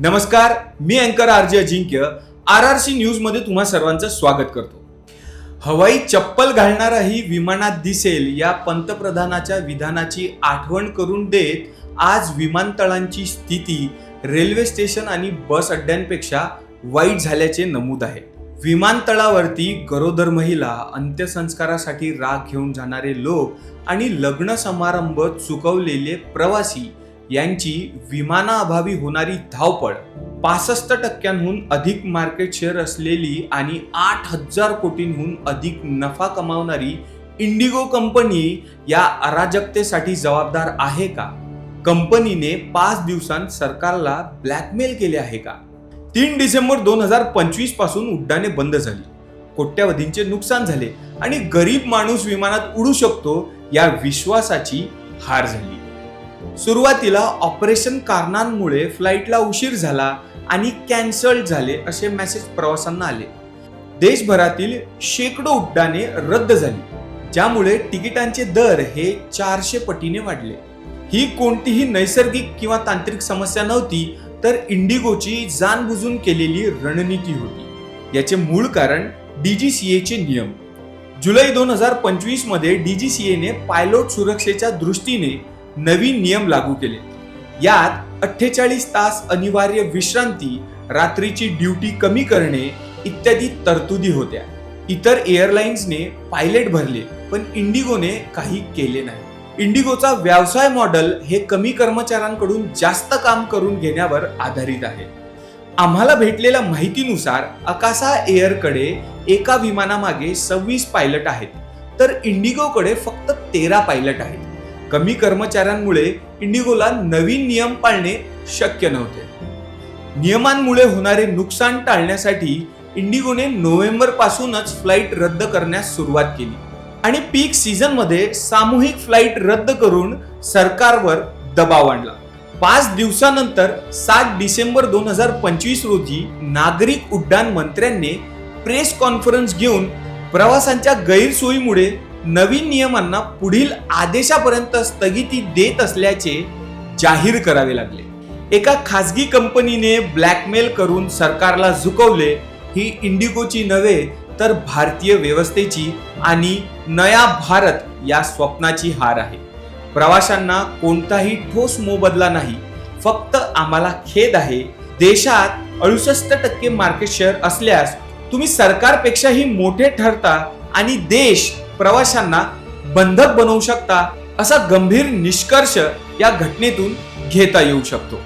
नमस्कार, मी अँकर आरजे अजिंक्य RRC news मध्ये तुम्हा सर्वांचं स्वागत करतो. हवाई चप्पल घालणाराही विमानात दिसेल या पंतप्रधानाच्या विधानाची आठवण करून देत आज विमानतळांची स्थिती रेल्वे स्टेशन आणि बस अड्ड्यांपेक्षा वाईट झाल्याचे नमूद आहे. विमानतळावरती गरोदर महिला, अंत्यसंस्कारासाठी राख घेऊन जाणारे लोक आणि लग्न समारंभ चुकवलेले प्रवासी यांची विमानाअभावी होणारी धावपळ, 65% अधिक मार्केट शेअर असलेली आणि 8,000 कोटींहून अधिक नफा कमावणारी इंडिगो कंपनी या अराजकतेसाठी जबाबदार आहे का? कंपनीने 5 दिवसांत सरकारला ब्लॅकमेल केले आहे का? 3 डिसेंबर 2025 पासून उड्डाणे बंद झाली, कोट्यावधींचे नुकसान झाले आणि गरीब माणूस विमानात उडू शकतो या विश्वासाची हार झाली. सुरुवातीला ऑपरेशन कारणांमुळे फ्लाईटला उशीर झाला आणि कॅन्सल झाले असे मेसेज प्रवाशांना आले. देशभरातील शेकडो उड्डाणे रद्द झाली, ज्यामुळे तिकिटांचे दर हे 400 पटीने वाढले. ही कोणतीही नैसर्गिक किंवा तांत्रिक समस्या नव्हती, तर इंडिगोची जाणबुजून केलेली रणनीती होती. याचे मूळ कारण DGCA चे नियम. जुलै 2025 मध्ये DGCA ने पायलट सुरक्षेच्या दृष्टीने नवीन नियम लागू केले. यात 48 तास अनिवार्य विश्रांती, रात्रीची ड्युटी कमी करणे इत्यादी तरतुदी होत्या. इतर एअरलाइन्सने पायलट भरले, पण इंडिगोने काही केले नाही. इंडिगोचा व्यवसाय मॉडेल हे कमी कर्मचाऱ्यांकडून जास्त काम करून घेण्यावर आधारित आहे. आम्हाला भेटलेल्या माहितीनुसार अकासा एअरकडे एका विमानामागे 26 पायलट आहेत, तर इंडिगोकडे फक्त 13 पायलट आहेत. कमी कर्मचाऱ्यांमुळे इंडिगोला नवीन नियम पाळणे शक्य नव्हते. नियमांमुळे होणारे नुकसान टाळण्यासाठी इंडिगोने नोव्हेंबर पासूनच फ्लाईट रद्द करण्यास सुरुवात केली आणि पीक सीझन मध्ये सामूहिक फ्लाईट रद्द करून सरकारवर दबाव आणला. 5 दिवसानंतर 7 डिसेंबर 2025 रोजी नागरिक उड्डाण मंत्र्यांनी प्रेस कॉन्फरन्स घेऊन प्रवाशांच्या गैरसोयीमुळे नवीन नियमांना पुढील आदेशापर्यंत स्थगिती देत असल्याचे जाहीर करावे लागले. एका खासगी कंपनीने ब्लॅकमेल करून सरकारला झुकवले. ही इंडिगोची नव्हे, तर भारतीय व्यवस्थेची आणि नया भारत या स्वप्नाची हार आहे. प्रवाशांना कोणताही ठोस मोबदला नाही, फक्त आम्हाला खेद आहे. देशात 68% मार्केट शेअर असल्यास तुम्ही सरकारपेक्षाही मोठे ठरता आणि देश प्रवाशांना बंधक बनवू शकता, असा गंभीर निष्कर्ष या घटनेतून घेता येऊ शकतो.